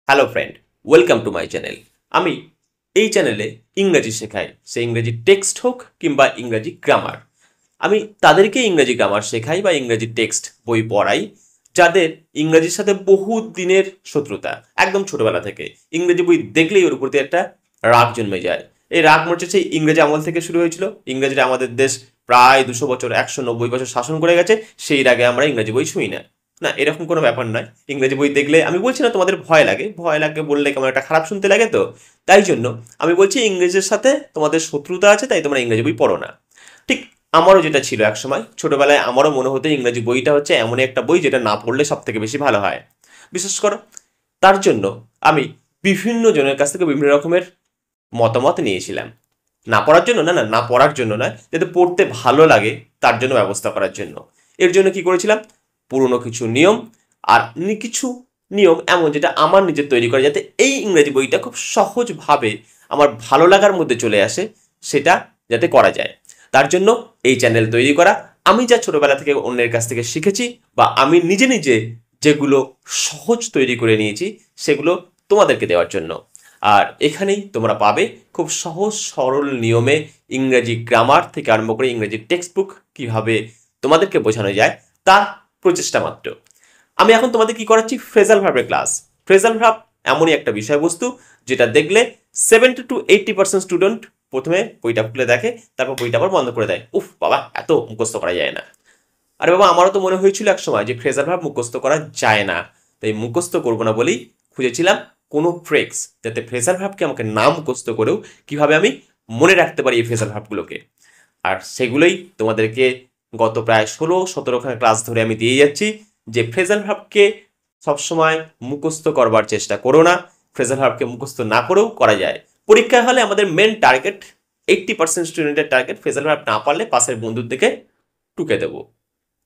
Hello friend, welcome to my channel. আমি এই চ্যানেলে ইংরেজি শেখাই, সে ইংরেজি টেক্সট হোক কিংবা ইংরেজি গ্রামার। আমি তাদেরকে ইংরেজি গ্রামার শেখাই বা ইংরেজি টেক্সট বই পড়াই যাদের ইংরেজির সাথে বহু দিনের শত্রুতা, একদম ছোটবেলা থেকে ইংরেজি বই দেখলেই ওর উপর দিয়ে একটা রাগ জন্মে যায়। এই রাগ মনে হচ্ছে সেই ইংরেজি আমল থেকে শুরু হয়েছিল। ইংরেজিরা আমাদের দেশ প্রায় 200 বছর, 190 বছর শাসন করে গেছে, সেই রাগে আমরা ইংরেজি বই ছুঁই না। না, এরকম কোনো ব্যাপার নয়। ইংরেজি বই দেখলে আমি বলছি না তোমাদের ভয় লাগে, ভয় লাগে বললে কেমন একটা খারাপ শুনতে লাগে, তো তাই জন্য আমি বলছি ইংরেজির সাথে তোমাদের শত্রুতা আছে, তাই তোমরা ইংরেজি বই পড়ো না। ঠিক আমারও যেটা ছিল এক সময় ছোটবেলায়, আমারও মনে হতো ইংরেজি বইটা হচ্ছে এমন একটা বই যেটা না পড়লে সব থেকে বেশি ভালো হয়। বিশেষ করো তার জন্য আমি বিভিন্ন জনের কাছ থেকে বিভিন্ন রকমের মতামত নিয়েছিলাম। না পড়ার জন্য না, না না পড়ার জন্য নয়, যাতে পড়তে ভালো লাগে তার জন্য ব্যবস্থা করার জন্য। এর জন্য কি করেছিলাম, পুরনো কিছু নিয়ম আর কিছু নিয়ম এমন যেটা আমার নিজের তৈরি করা, যাতে এই ইংরেজি বইটা খুব সহজভাবে আমার ভালো লাগার মধ্যে চলে আসে, সেটা যাতে করা যায়। তার জন্য এই চ্যানেল তৈরি করা। আমি যা ছোটবেলা থেকে অন্যের কাছ থেকে শিখেছি বা আমি নিজে নিজে যেগুলো সহজ তৈরি করে নিয়েছি, সেগুলো তোমাদেরকে দেওয়ার জন্য। আর এখানেই তোমরা পাবে খুব সহজ সরল নিয়মে ইংরেজি গ্রামার থেকে আরম্ভ করে ইংরেজি টেক্সট বুক কীভাবে তোমাদেরকে বোঝানো যায় তার প্রচেষ্টা মাত্র। আমি এখন তোমাদের কি করাচ্ছি, ফ্রেজাল ভার্বের ক্লাস। ফ্রেজাল ভার্ব এমনই একটা বিষয়বস্তু যেটা দেখলে 70 to 80% স্টুডেন্ট প্রথমে বইটা খুলে দেখে, তারপর বইটা আবার বন্ধ করে দেয়। উফ বাবা, এত মুখস্থ করা যায় না। আরে বাবা, আমারও তো মনে হয়েছিল এক সময় যে ফ্রেজাল ভার্ব মুখস্থ করা যায় না, তাই মুখস্থ করবো না বলেই খুঁজেছিলাম কোনো ট্রিক্স, যাতে ফ্রেজাল ভার্বকে আমাকে না মুখস্থ করেও কিভাবে আমি মনে রাখতে পারি এই ফ্রেজাল ভার্বগুলোকে। আর সেগুলোই তোমাদেরকে গত প্রায় 16-17খানা ক্লাস ধরে আমি দিয়ে যাচ্ছি, যে ফ্রেজাল ভার্বকে সবসময় মুখস্থ করবার চেষ্টা করো না। ফ্রেজাল ভার্বকে মুখস্থ না করেও করা যায়। পরীক্ষা হলে আমাদের মেন টার্গেট, 80% স্টুডেন্টের টার্গেট, ফ্রেজাল ভার্ব না পারলে পাশের বন্ধুর দিকে টুকে দেবো।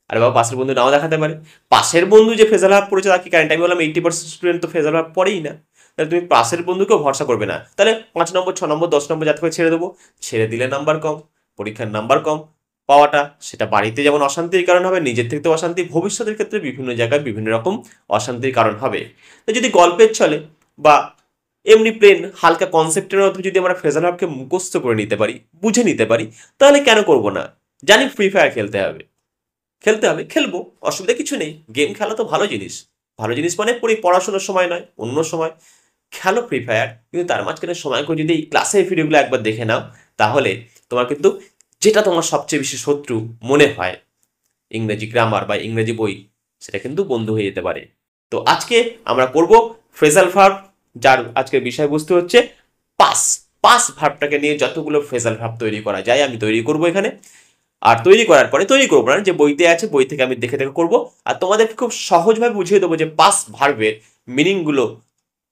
আরে বাবা, পাশের বন্ধু নাও দেখাতে পারে। পাশের বন্ধু যে ফ্রেজাল ভার্ব পড়েছে তাকে কারেন্ট, আমি বললাম 80% স্টুডেন্ট তো ফ্রেজাল ভার্ব পড়েই না, তাহলে তুমি পাশের বন্ধুকেও ভরসা করবে না। তাহলে 5 নম্বর, 6 নম্বর, 10 নম্বর যাতে করে ছেড়ে দেবো। ছেড়ে দিলে নাম্বার কম, পরীক্ষার নাম্বার কম পাওয়াটা, সেটা বাড়িতে যেমন অশান্তির কারণ হবে, নিজের থেকে তো অশান্তি, ভবিষ্যতের ক্ষেত্রে বিভিন্ন জায়গায় বিভিন্ন রকম অশান্তির কারণ হবে। তো যদি গল্পের ছলে বা এমনি প্লেন হালকা কনসেপ্টের মধ্যে যদি আমরা ফ্রেজাল ভার্বকে মুখস্থ করে নিতে পারি, বুঝে নিতে পারি, তাহলে কেন করবো না। জানি ফ্রি ফায়ার খেলতে হবে, খেলবো, অসুবিধা কিছু নেই। গেম খেলা তো ভালো জিনিস। ভালো জিনিস মানে পড়াশোনার সময় নয়, অন্য সময় খেলো ফ্রি ফায়ার, কিন্তু তার মাঝখানে সময় করে যদি এই ক্লাসের ভিডিওগুলো একবার দেখে নাও, তাহলে তোমার কিন্তু যেটা তোমার সবচেয়ে বেশি শত্রু মনে হয়, ইংরেজি গ্রামার বা ইংরেজি বই, সেটা কিন্তু বন্ধ হয়ে যেতে পারে। তো আজকে আমরা করব ফ্রেজাল ভার্ব, যার আজকের বিষয়বস্তু হচ্ছে পাস। পাস ভার্বটাকে নিয়ে যতগুলো ফ্রেজাল ভার্ব তৈরি করা যায় আমি তৈরি করব এখানে। আর তৈরি করার পরে তৈরি করবো না, যে বইতে আছে বই থেকে আমি দেখে দেখে করবো, আর তোমাদেরকে খুব সহজভাবে বুঝিয়ে দেবো যে পাস ভার্বের মিনিংগুলো,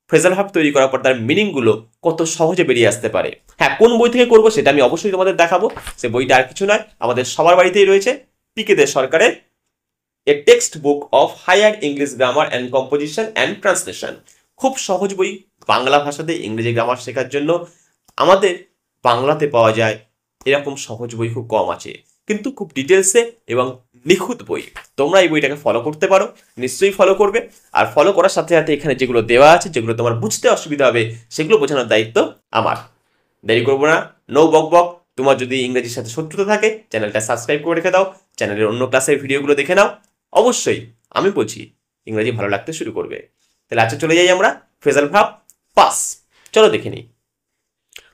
ফ্রেজাল ভার্ব তৈরি করার পর তার মিনিংগুলো কত সহজে বেরিয়ে আসতে পারে। হ্যাঁ, কোন বই থেকে করবো সেটা আমি অবশ্যই তোমাদের দেখাবো। সে বইটা আর কিছু নয়, আমাদের সবার বাড়িতেই রয়েছে, পিকে দে সরকারের a text book of higher English grammar and composition and translation. খুব সহজ বই, বাংলা ভাষাতে ইংরেজি গ্রামার শেখার জন্য। আমাদের বাংলাতে পাওয়া যায় এরকম সহজ বই খুব কম আছে, কিন্তু খুব ডিটেলসে এবং নিখুঁত বই। তোমরা এই বইটাকে ফলো করতে পারো, নিশ্চয়ই ফলো করবে। আর ফলো করার সাথে সাথে এখানে যেগুলো দেওয়া আছে, যেগুলো তোমার বুঝতে অসুবিধা হবে, সেগুলো বোঝানোর দায়িত্ব আমার। দেরি করবো না, নো বক বক। তোমার যদি ইংরেজির সাথে শত্রুতা থাকে, চ্যানেলটা সাবস্ক্রাইব করে রেখে দাও, চ্যানেলের অন্য ক্লাসের ভিডিওগুলো দেখে নাও। অবশ্যই আমি বলছি ইংরেজি ভালো লাগতে শুরু করবে। তাহলে আজকে চলে যাই আমরা ফ্রেজাল ভার্ব পাস। চলো দেখে নিই।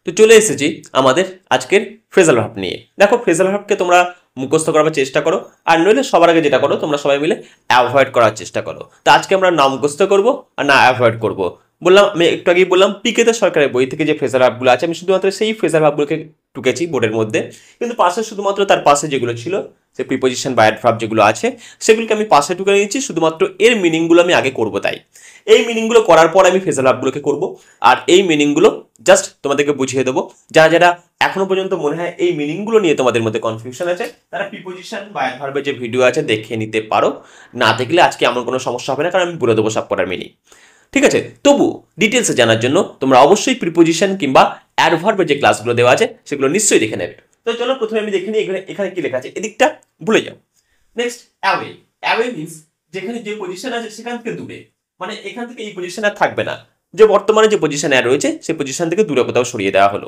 তো চলে এসেছি আমাদের আজকের ফ্রেজাল ভার্ব নিয়ে। দেখো, ফ্রেজাল ভার্বকে তোমরা মুখস্থ করার চেষ্টা করো, আর নইলে সবার আগে যেটা করো, তোমরা সবাই মিলে অ্যাভয়েড করার চেষ্টা করো। তো আজকে আমরা না মুখস্থ করবো আর না অ্যাভয়েড করবো। বললাম, আমি একটু আগেই বললাম, পিকেতে সরকারের বই থেকে যে ফ্রেজাল ভার্বগুলো আছে, আমি শুধুমাত্র সেই ফ্রেজাল ভার্বগুলোকে টুকেছি বোর্ডের মধ্যে। কিন্তু পাশে শুধুমাত্র তার পাশে যেগুলো ছিল, সে প্রিপোজিশন বা অ্যাডভার্ব যেগুলো আছে, সেগুলোকে আমি পাশে টুকে নিয়েছি, শুধুমাত্র এর মিনিংগুলো আমি আগে করবো। তাই এই মিনিংগুলো করার পর আমি ফ্রেজাল ভার্বগুলোকে করবো, আর এই মিনিংগুলো জাস্ট তোমাদেরকে বুঝিয়ে দেবো। যারা যারা এখনো পর্যন্ত মনে হয় এই মিনিংগুলো নিয়ে তোমাদের মধ্যে কনফিউশন আছে, তারা প্রিপোজিশন বা অ্যাডভার্বের যে ভিডিও আছে দেখে নিতে পারো। না দেখলে আজকে এমন কোনো সমস্যা হবে না, কারণ আমি বলে দেবো সব করার মিনিং। ঠিক আছে, তবু ডিটেলসে জানার জন্য তোমরা অবশ্যই প্রিপোজিশন কিংবা অ্যাডভার্বের যে ক্লাসগুলো দেওয়া আছে সেগুলো নিশ্চয়ই দেখে নেবে। তো চলো প্রথমে আমি দেখে নিই এখানে কি লেখা আছে, এদিকটা ভুলে যাও। Next, away. অ্যাওয়ে মিন্স যেখানে যে পজিশন আছে সেখান থেকে দূরে, মানে এখান থেকে এই পজিশন আর থাকবে না, যে বর্তমানে যে পজিশনে রয়েছে সেই পজিশন থেকে দূরে কোথাও সরিয়ে দেওয়া হলো।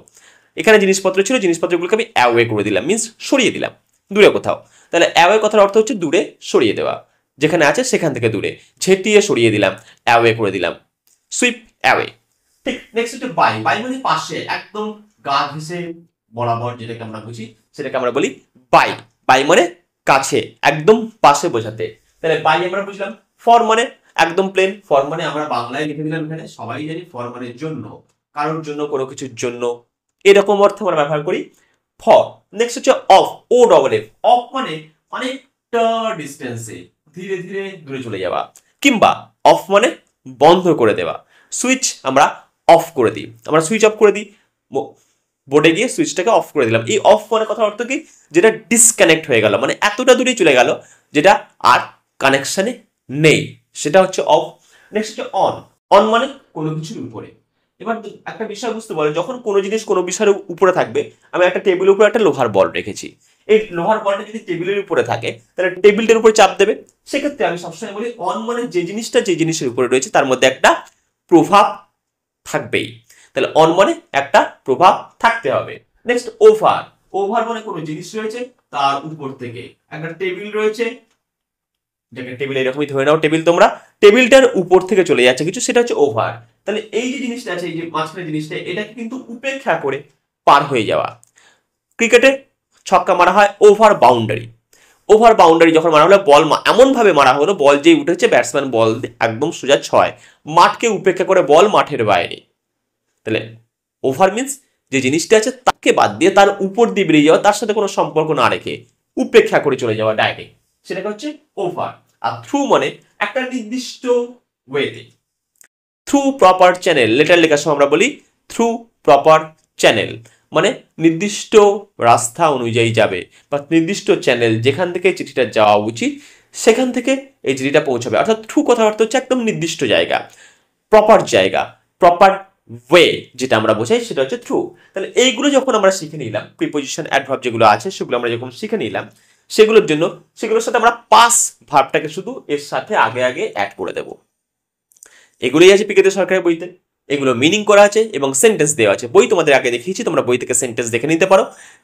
এখানে জিনিসপত্র ছিল, জিনিসপত্রগুলোকে আমি অ্যাওয়ে করে দিলাম, মিনস সরিয়ে দিলাম দূরে কোথাও। তাহলে অ্যাওয়ে কথার অর্থ হচ্ছে দূরে সরিয়ে দেওয়া, যেখানে আছে সেখান থেকে দূরে ঝেঁটিয়ে সরিয়ে দিলাম, অ্যাওয়ে করে দিলাম, সুইপ অ্যাওয়ে। ঠিক নেক্সট হচ্ছে বাই। বাই মানে পাশে, একদম গা ঘেঁষে বরাবর যেটাকে আমরা বুঝি সেটাকে আমরা বলি বাই। বাই মানে কাছে, একদম পাশে বোঝাতে। তাহলে বাই আমরা বুঝলাম। ফর মানে একদম প্লেন, ফর মানে আমরা বাংলায় লিখে দিলাম, এখানে সবাই জানি ফর মানে জন্য, কারোর জন্য, কোনো কিছুর জন্য, এরকম অর্থে আমরা ব্যবহার করি ফর। নেক্সট হচ্ছে off, O double F. Off মানে অনেকটা ডিস্টেন্সে, ধীরে ধীরে দূরে চলে যাওয়া, কিংবা অফ মানে বন্ধ করে দেওয়া। সুইচ আমরা অফ করে দিই, আমরা সুইচ অফ করে দিই, বোর্ডে গিয়ে সুইচটাকে অফ করে দিলাম। এই অফ মানে কথা অর্থ কি, যেটা ডিসকানেক্ট হয়ে গেল, মানে এতটা দূরে চলে গেল যেটা আর কানেকশনে নেই, সেটা হচ্ছে অফ। নেক্সট হচ্ছে অন। অন মানে কোনো কিছুর উপরে। এবার একটা বিষয় বুঝতে পারো, যখন কোনো জিনিস কোনো বিষয়ের উপরে থাকবে, আমি একটা টেবিলের উপরে একটা লোহার বল রেখেছি, এই লোহার বলটা যদি টেবিলের উপরে থাকে তাহলে টেবিলটার উপরে চাপ দেবে। সেক্ষেত্রে আমি সবসময় বলি অন মানে যে জিনিসটা যে জিনিসের উপরে রয়েছে তার মধ্যে একটা প্রভাব থাকবেই। তাহলে অন মানে একটা প্রভাব থাকতে হবে। Next over. ওভার মানে কোনো জিনিস রয়েছে তার উপর থেকে, একটা টেবিল রয়েছে, যেটা টেবিল এরকমই ধরে নাও, টেবিল তোমরা, টেবিলটার উপর থেকে চলে যাচ্ছে কিছু, সেটা হচ্ছে ওভার। তাহলে এই যে জিনিসটা আছে, এই যে মাঝখানে জিনিসটা, এটাকে কিন্তু উপেক্ষা করে পার হয়ে যাওয়া। ক্রিকেটে ছক্কা মারা হয় ওভার বাউন্ডারি। ওভার বাউন্ডারি যখন মারা হলো, বল এমন ভাবে মারা হলো, বল যেই উঠেছে ব্যাটসম্যান বল একদম সোজা ছয়, মাঠকে উপেক্ষা করে বল মাঠের বাইরে। তাহলে ওভার মিন্স যে জিনিসটা আছে তাকে বাদ দিয়ে তার উপর দিয়ে বেরিয়ে যাওয়া, তার সাথে কোনো সম্পর্ক না রেখে উপেক্ষা করে চলে যাওয়া ডাইরেক্ট, সেটাকে হচ্ছে ওভার। আর থ্রু মানে একটা নির্দিষ্ট ওয়েতে, থ্রু প্রপার চ্যানেল, লেটার লেখার সময় আমরা বলি থ্রু প্রপার চ্যানেল, মানে নির্দিষ্ট রাস্তা অনুযায়ী যাবে, বা নির্দিষ্ট চ্যানেল যেখান থেকে চিঠিটা যাওয়া উচিত সেখান থেকে এই চিঠিটা পৌঁছাবে। অর্থাৎ থ্রু কথার অর্থ হচ্ছে একদম নির্দিষ্ট জায়গা, প্রপার জায়গা, প্রপার ওয়ে, যেটা আমরা বোঝাই সেটা হচ্ছে থ্রু। তাহলে এইগুলো যখন আমরা শিখে নিলাম, প্রিপোজিশন অ্যাডভার্ব যেগুলো আছে সেগুলো আমরা যখন শিখে নিলাম, সেগুলোর জন্য সেগুলোর সাথে আমরা পাস ভার্বটাকে শুধু এর সাথে আগে আগে অ্যাড করে দেব। এগুলোই আছে পিকেতে সরকারি বইতে, এগুলো মিনিং করা আছে এবং সেন্টেন্স দেওয়া আছে। বই তোমাদের আগে দেখিয়েছি, তোমরা বই থেকে সেন্টেন্স দেখে নিতে পারো।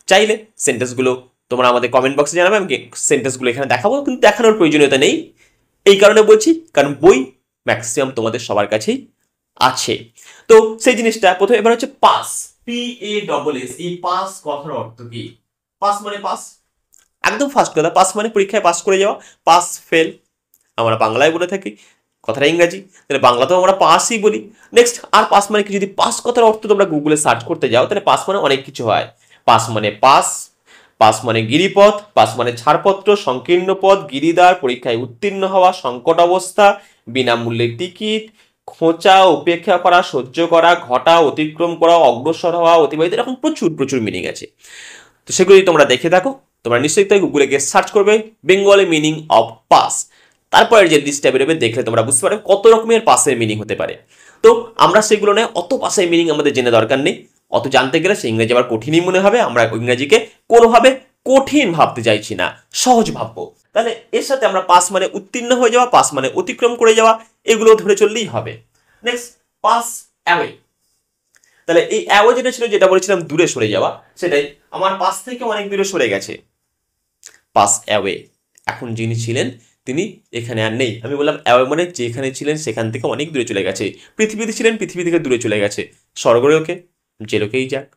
চাইলে সেন্টেন্সগুলো তোমরা আমাদের কমেন্ট বক্সে জানাবে, আমি সেন্টেন্সগুলো এখানে দেখাবো, কিন্তু দেখানোর প্রয়োজনীয়তা নেই। এই কারণে বলছি কারণ বই ম্যাক্সিমাম তোমাদের সবার কাছেই আছে। তো সেই জিনিসটা প্রথমে এবার হচ্ছে পাস, PASS। এই পাস কথার অর্থ কি? পাস মানে পাস, একদম ফার্স্ট কথা। পাস মানে পরীক্ষায় পাস করে যাওয়া, পাস ফেল আমরা বাংলায় বলে থাকি, কথাটা ইংরাজি, তাহলে বাংলাতেও আমরা পাসই বলি। নেক্সট, আর পাস মানে কি, যদি পাস কথার অর্থ তোমরা গুগলে সার্চ করতে যাও তাহলে পাস মানে অনেক কিছু হয়। পাস মানে পাস, পাস মানে গিরিপথ, পাস মানে ছাড়পত্র, সংকীর্ণ পথ, গিরিদ্বার, পরীক্ষায় উত্তীর্ণ হওয়া, সংকট অবস্থা, বিনামূল্যে টিকিট, খোঁচা, উপেক্ষা করা, সহ্য করা, ঘটা, অতিক্রম করা, অগ্রসর হওয়া, অতিবাহিত, এরকম প্রচুর প্রচুর মিনিং আছে। তো সেগুলো যদি তোমরা দেখে থাকো, তোমরা নিশ্চয়ই তাই গুগলে গিয়ে সার্চ করবে বেঙ্গলি মিনিং অফ পাস, তারপরে যে লিস্টটা বেরোবে দেখলে তোমরা বুঝতে পারবে কত রকমের পাসের মিনিং হতে পারে। তো আমরা সেগুলো নয়, অত পাসের মিনিং আমাদের জেনে দরকার নেই, অত জানতে গেলে সে ইংরেজি আবার কঠিনই মনে হবে। আমরা ইংরেজিকে কোনোভাবে কঠিন ভাবতে চাইছি না, সহজ ভাববো। তাহলে এর সাথে আমরা পাস মানে উত্তীর্ণ হয়ে যাওয়া, পাস মানে অতিক্রম করে যাওয়া, এগুলো ধরে চললেই হবে। Next, pass away. তাহলে এই অ্যাওয়ে যেটা ছিল, যেটা বলেছিলাম দূরে সরে যাওয়া, সেটাই আমার পাস থেকে অনেক দূরে সরে গেছে, পাস অ্যাওয়ে। এখন যিনি ছিলেন তিনি এখানে আর নেই। আমি বললাম অ্যাওয়ে মানে যেখানে ছিলেন সেখান থেকে অনেক দূরে চলে গেছে। পৃথিবীতে ছিলেন, পৃথিবী থেকে দূরে চলে গেছে, স্বর্গলোকে, যে লোকেই যাক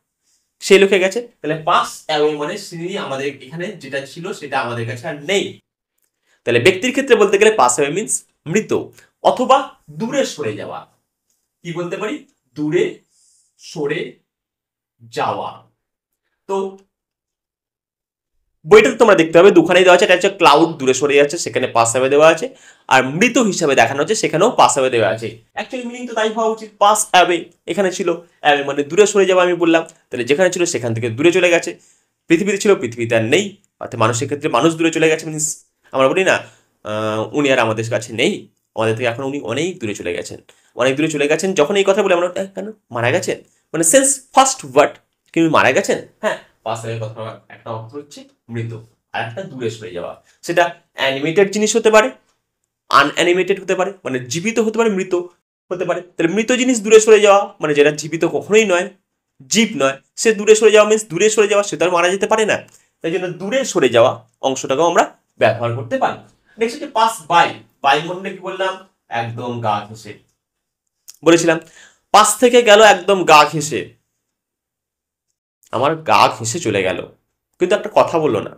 সেই লোকে গেছে। তাহলে পাস অ্যাওয়ে মানে তিনি আমাদের এখানে যেটা ছিল সেটা আমাদের কাছে আর নেই। তাহলে ব্যক্তির ক্ষেত্রে বলতে গেলে পাস অ্যাওয়ে মিন্স মৃত, অথবা দূরে সরে যাওয়া। কি বলতে পারি? দূরে সরে যাওয়া। তো বইটাতে তোমরা দেখতে হবে দুখানেই দেওয়া আছে, এটা হচ্ছে ক্লাউড দূরে সরে যাচ্ছে, সেখানে পাস অ্যাওয়ে দেওয়া আছে, আর মৃত হিসাবে দেখানো হচ্ছে সেখানেও পাস অ্যাওয়ে দেওয়া আছে। অ্যাকচুয়ালি মিনিং তো তাই হওয়া উচিত, পাস অ্যাওয়ে। এখানে ছিল অ্যাওয়ে মানে দূরে সরে যাওয়া, আমি বললাম, তাহলে যেখানে ছিল সেখান থেকে দূরে চলে গেছে। পৃথিবীতে ছিল, পৃথিবীতে আর নেই, অর্থাৎ মানুষের ক্ষেত্রে মানুষ দূরে চলে গেছে মিনস আমরা বলি না উনি আর আমাদের কাছে নেই, আমাদের থেকে এখন উনি অনেক দূরে চলে গেছেন, অনেক দূরে চলে গেছেন। যখন এই কথা বলি আমরা কেন মারা গেছেন, মানে সেন্স ফার্স্ট ওয়ার্ড কিন্তু মারা গেছেন। হ্যাঁ, পাস অ্যাওয়ে কথা একটা অর্থ হচ্ছে মৃত, আর একটা দূরে সরে যাওয়া। সেটা অ্যানিমেটেড জিনিস হতে পারে, আনঅ্যানিমেটেড হতে পারে, মানে জীবিত হতে পারে, মৃত হতে পারে। তাহলে মৃত জিনিস দূরে সরে যাওয়া মানে যেটা জীবিত কখনোই নয়, জীব নয়, সে দূরে সরে যাওয়া মিন্স দূরে সরে যাওয়া, সে তো আর মারা যেতে পারে না, তাই জন্য দূরে সরে যাওয়া অংশটাকেও আমরা ব্যবহার করতে পারি। নেক্সট হচ্ছে পাস বাই। বাই মানে কি বললাম, একদম গা ঘেঁষে বলেছিলাম, পাশ থেকে গেল একদম গা ঘেঁষে, আমার গা ঘেঁষে চলে গেল কিন্তু একটা কথা বললো না।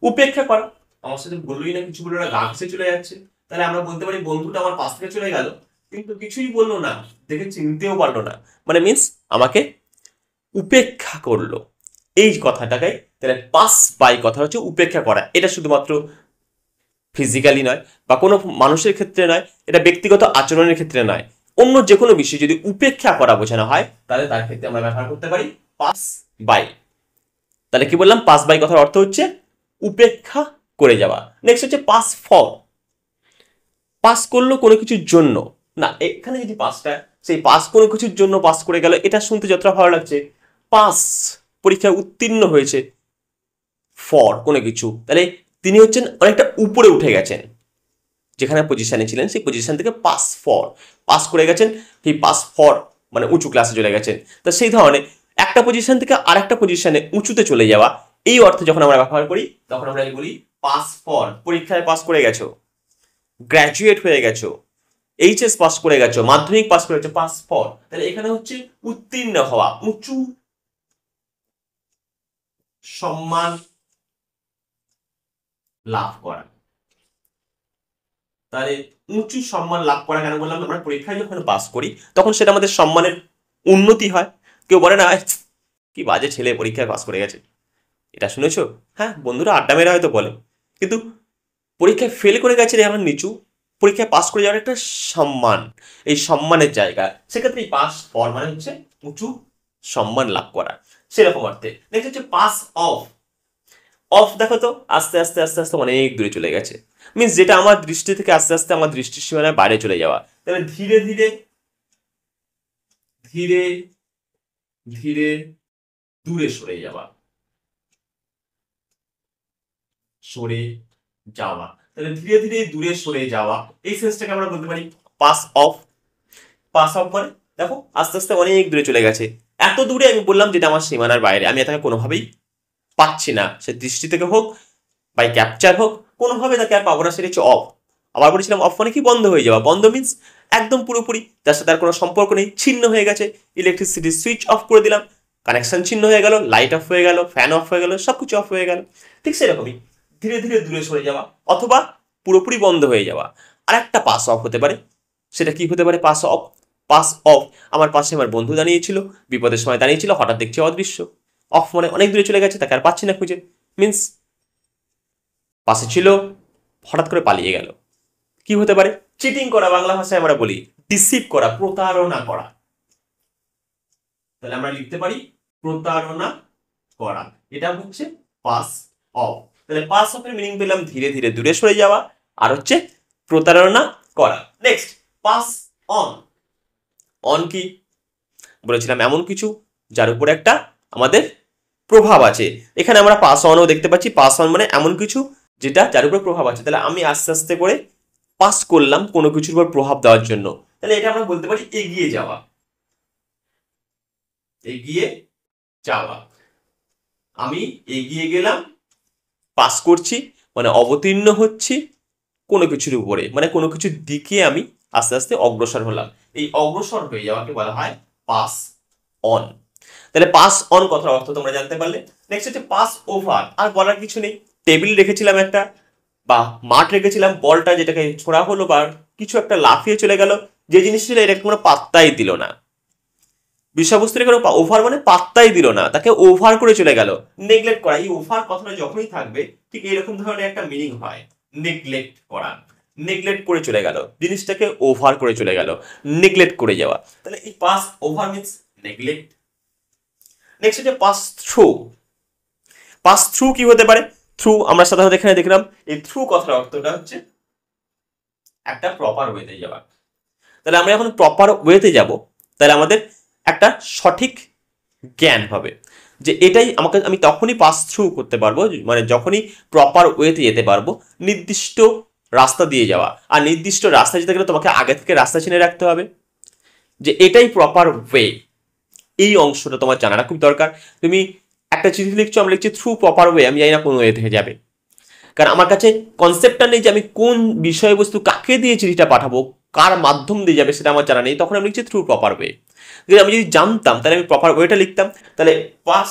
উপেক্ষা করা, আমার সাথে বললোই না, কিছু বললো না, গা ঘেঁষে চলে যাচ্ছে, তাহলে আমরা বলতে পারি বন্ধুটা আমার পাশ থেকে চলে গেল কিন্তু কিছুই বললো না, দেখে চিনতেও পারলো না, মানে মিন্স আমাকে উপেক্ষা করলো, এই কথাটাকে। তাহলে পাস বাই কথা হচ্ছে উপেক্ষা করা। এটা শুধুমাত্র ফিজিক্যালি নয় বা কোনো মানুষের ক্ষেত্রে নয়, এটা ব্যক্তিগত আচরণের ক্ষেত্রে নয়, অন্য যে কোনো বিষয় যদি উপেক্ষা করা বোঝানো হয় তাহলে তার ক্ষেত্রে আমরা ব্যবহার করতে পারি পাস বাই। তাহলে কি বললাম, পাস বাই কথার অর্থ হচ্ছে উপেক্ষা করে যাওয়া। নেক্সট হচ্ছে পাস ফর। পাস করলো কোনো কিছুর জন্য না, এখানে যদি পাসটা, সেই পাস কোনো কিছুর জন্য পাস করে গেল, এটা শুনতে যতটা ভালো লাগছে, পাস পরীক্ষায় উত্তীর্ণ হয়েছে, ফর কোনো কিছু, তাহলে তিনি হচ্ছেন অনেকটা উপরে উঠে গেছেন, যেখানে পজিশনে ছিলেন সেই পজিশন থেকে পাস ফর, পাস করে গেছেন, এই পাস ফর মানে উঁচু ক্লাসে চলে গেছেন। তা সেই ধরনের একটা পজিশন থেকে আরেকটা পজিশনে উঁচুতে চলে যাওয়া, এই অর্থে যখন আমরা ব্যবহার করি তখন আমরা বলি পাস ফর। পরীক্ষায় পাস করে গেছো, গ্র্যাজুয়েট হয়ে গেছো, এইচএস পাস করে গেছো, মাধ্যমিক পাস করে গেছো, পাস ফর। তাহলে এখানে হচ্ছে উত্তীর্ণ হওয়া, উঁচু সম্মান লাভ করা। তাহলে উঁচু সম্মান লাভ করা কেন বললাম, আমরা পরীক্ষায় যখন পাস করি তখন সেটা আমাদের সম্মানের উন্নতি হয়। কেউ বলে না কি বাজে ছেলে পরীক্ষায় পাস করে গেছে, এটা শুনেছো? হ্যাঁ, বন্ধুরা আড্ডা মেরে হয়তো বলে, কিন্তু পরীক্ষায় ফেল করে গেছে রে আমার নিচু, পরীক্ষায় পাস করে যাওয়ার একটা সম্মান, এই সম্মানের জায়গা, সেক্ষেত্রে পাস ফর মানে হচ্ছে উঁচু সম্মান লাভ করা, সেরকম অর্থে। নেক্সট হচ্ছে পাস অফ। অফ দেখো তো, আস্তে আস্তে আস্তে আস্তে অনেক দূরে চলে গেছে, মিনস যেটা আমার দৃষ্টি থেকে আস্তে আস্তে আমার দৃষ্টির সীমানার বাইরে চলে যাওয়া। তাহলে ধীরে ধীরে ধীরে ধীরে দূরে সরে যাওয়া, সরে যাওয়া, তাহলে ধীরে ধীরে দূরে সরে যাওয়া, এই সেন্সটাকে আমরা বলতে পারি পাস অফ। পাস অফ মানে দেখো আস্তে আস্তে অনেক দূরে চলে গেছে, এত দূরে আমি বললাম যেটা আমার সীমানার বাইরে, আমি তাকে কোনোভাবেই পাচ্ছি না, সে দৃষ্টি থেকে হোক বাই ক্যাপচার হোক, কোনোভাবে তাকে আর পাবো না, সেটা হচ্ছে অফ। আবার বলেছিলাম অফ মানে কি, বন্ধ হয়ে যাওয়া। বন্ধ মিন্স একদম পুরোপুরি তার সাথে আর কোনো সম্পর্ক নেই, ছিন্ন হয়ে গেছে, ইলেকট্রিসিটি সুইচ অফ করে দিলাম, কানেকশন ছিন্ন হয়ে গেল, লাইট অফ হয়ে গেল, ফ্যান অফ হয়ে গেল, সবকিছু অফ হয়ে গেল। ঠিক সেরকমই ধীরে ধীরে দূরে সরে যাওয়া অথবা পুরোপুরি বন্ধ হয়ে যাওয়া। আর একটা পাস অফ হতে পারে, সেটা কি হতে পারে, পাস অফ। পাস অফ, আমার পাশে আমার বন্ধু দাঁড়িয়েছিল, বিপদের সময় দাঁড়িয়েছিল, হঠাৎ দেখছি অদৃশ্য। অফ মানে অনেক দূরে চলে গেছে, তাকে আর পাচ্ছি না খুঁজে, মিন্স পাশে ছিল, হঠাৎ করে পালিয়ে গেল। কি হতে পারে, চিটিং করা, বাংলা ভাষায় আমরা বলি ডিসিভ করা, প্রতারণা করা। তাহলে আমরা লিখতে পারি প্রতারণা করা, এটা হচ্ছে পাস অফ। তাহলে পাস অফ এর মিনিং পেলাম ধীরে ধীরে দূরে সরে যাওয়া, আর হচ্ছে প্রতারণা করা। Next pass on. অন কি বলেছিলাম, এমন কিছু যার উপর একটা আমাদের প্রভাব আছে, এখানে আমরা পাস অনও দেখতে পাচ্ছি। পাস অন মানে এমন কিছু যেটা যার উপর প্রভাব আছে, তাহলে আমি আস্তে আস্তে করে পাস করলাম কোনো কিছুর উপর প্রভাব দেওয়ার জন্য, তাহলে এটা আমরা বলতে পারি এগিয়ে যাওয়া। এগিয়ে যাওয়া, আমি এগিয়ে গেলাম, পাস করছি মানে অবতীর্ণ হচ্ছি কোনো কিছুর উপরে, মানে কোনো কিছুর দিকে আমি আস্তে আস্তে অগ্রসর হলাম, এই অগ্রসর হয়ে যাওয়াকে বলা হয় পাস অন। তাহলে পাস অন কথার অর্থ তোমরা জানতে পারলে। নেক্সট হচ্ছে পাস ওভার, আর বলার কিছু নেই, টেবিল রেখেছিলাম একটা বা মাঠ রেখেছিলাম, বলটা যেটাকে ছোড়া হলো বা কিছু একটা লাফিয়ে চলে গেল, যে জিনিসটা এটাকে কোনো পাত্তাই দিল না, বিষয়বস্তুর কোনো ওভার মানে পাত্তাই দিল না, তাকে ওভার করে চলে গেল, নেগলেক্ট করা। এই ওভার কথাটা যখনই থাকবে ঠিক এরকম ধরনের একটা মিনিং হয়, নেগলেক্ট করা, নেগলেক্ট করে চলে গেল, জিনিসটাকে ওভার করে চলে গেল, নেগলেক্ট করে যাওয়া। তাহলে এই pass over means neglect. Next হচ্ছে পাস থ্রু। পাস থ্রু কি হতে পারে, থ্রু আমরা সাধারণত এখানে দেখলাম, এই থ্রু কথার অর্থটা হচ্ছে একটা প্রপার ওয়েতে যাওয়া। তাহলে আমরা যখন প্রপার ওয়েতে যাব তাহলে আমাদের একটা সঠিক জ্ঞান হবে যে এটাই আমাকে, আমি তখনই পাস থ্রু করতে পারবো মানে যখনই প্রপার ওয়েতে যেতে পারবো, নির্দিষ্ট রাস্তা দিয়ে যাওয়া। আর নির্দিষ্ট রাস্তা যেতে গেলে তোমাকে আগে থেকে রাস্তা চিনে রাখতে হবে, যে এটাই প্রপার ওয়ে, এই অংশটা তোমার জানাটা খুব দরকার। তুমি একটা চিঠি লিখছো, আমি লিখছি থ্রু প্রপার ওয়ে, আমি জানি না কোন ওয়ে থেকে যাবে, কারণ আমার কাছে কনসেপ্টটা নেই যে আমি কোন বিষয়বস্তু কাকে দিয়ে চিঠিটা পাঠাবো, কার মাধ্যম দিয়ে যাবে সেটা আমার জানা নেই, তখন আমি লিখছি থ্রু প্রপার ওয়ে। আমি যদি জানতাম তাহলে আমি প্রপার ওয়েটা লিখতাম, তাহলে পাস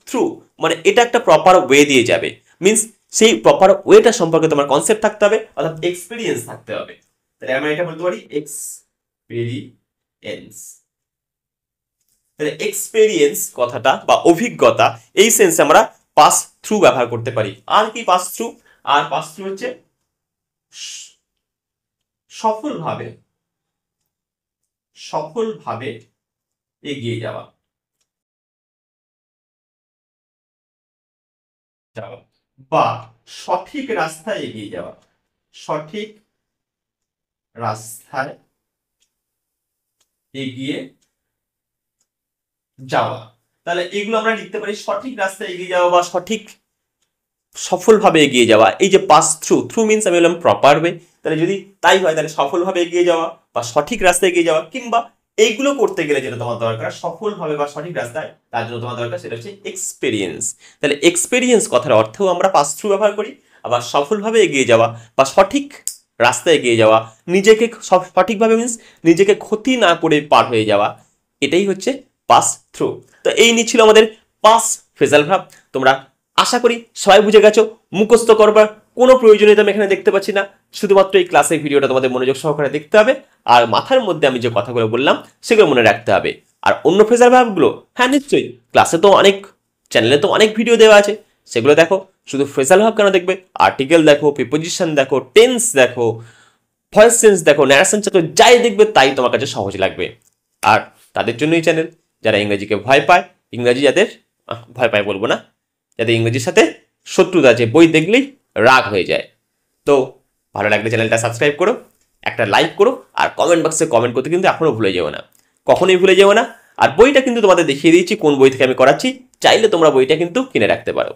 থ্রু মানে এটা একটা প্রপার ওয়ে দিয়ে যাবে, মিনস সেই প্রপার ওয়েটা সম্পর্কে তোমার কনসেপ্ট থাকতে হবে, অর্থাৎ এক্সপিরিয়েন্স থাকতে হবে। তাহলে আমরা এটা বলতে পারি এক্সপেরিয়েন্স। তাহলে এক্সপেরিয়েন্স কথাটা বা অভিজ্ঞতা, এই সেন্সে আমরা পাস থ্রু ব্যবহার করতে পারি। আর কি পাস থ্রু? আর পাস থ্রু হচ্ছে সফলভাবে এগিয়ে যাওয়া বা সঠিক রাস্তায় এগিয়ে যাওয়া, সঠিক রাস্তায় এগিয়ে যাওয়া। তাহলে এগুলো আমরা লিখতে পারি সঠিক রাস্তায় এগিয়ে যাওয়া বা সঠিক সফলভাবে এগিয়ে যাওয়া। এই যে পাস থ্রু মিনস আমি বললাম প্রপার ওয়ে, তাহলে যদি তাই হয় তাহলে সফলভাবে এগিয়ে যাওয়া বা সঠিক রাস্তায় এগিয়ে যাওয়া, কিংবা এইগুলো করতে গেলে যেটা তোমার দরকার সফলভাবে বা সঠিক রাস্তায়, তার জন্য তোমার দরকার সেটা হচ্ছে এক্সপেরিয়েন্স। তাহলে এক্সপেরিয়েন্স কথার অর্থেও আমরা পাস থ্রু ব্যবহার করি, আবার সফলভাবে এগিয়ে যাওয়া বা সঠিক রাস্তায় এগিয়ে যাওয়া, নিজেকে সঠিকভাবে মিনস নিজেকে ক্ষতি না করে পার হয়ে যাওয়া, এটাই হচ্ছে পাস থ্রু। তো এই নিয়ে ছিল আমাদের পাস ফ্রেজাল ভার্ব। তোমরা আশা করি সবাই বুঝে গেছো, মুখস্থ করবার কোনো প্রয়োজনীয়তা আমি এখানে দেখতে পাচ্ছি না, শুধুমাত্র এই ক্লাসের ভিডিওটা তোমাদের মনোযোগ সহকারে দেখতে হবে, আর মাথার মধ্যে আমি যে কথাগুলো বললাম সেগুলো মনে রাখতে হবে। আর অন্য ফ্রেজাল ভার্বগুলো হ্যাঁ নিশ্চয়ই ক্লাসে তো অনেক, চ্যানেলে তো অনেক ভিডিও দেওয়া আছে, সেগুলো দেখো। শুধু ফ্রেজাল ভার্ব কেন দেখবে, আর্টিকেল দেখো, প্রিপোজিশন দেখো, টেন্স দেখো, ভয়েস সেন্স দেখো, ন্যারেশন দেখো, যাই দেখবে তাই তোমার কাছে সহজ লাগবে। আর তাদের জন্যই চ্যানেল, যারা ইংরেজিকে ভয় পায়, ইংরেজি যাদের ভয় পায় বলবো না, যাদের ইংরেজির সাথে শত্রুতা আছে, বই দেখলেই রাগ হয়ে যায়। তো ভালো লাগলে চ্যানেলটা সাবস্ক্রাইব করো, একটা লাইক করো, আর কমেন্ট বক্সে কমেন্ট করতে কিন্তু এখনো ভুলে যেও না, কখনোই ভুলে যেও না। আর বইটা কিন্তু তোমাদের দেখিয়ে দিয়েছি কোন বই থেকে আমি করাচ্ছি, চাইলে তোমরা বইটা কিন্তু কিনে রাখতে পারো।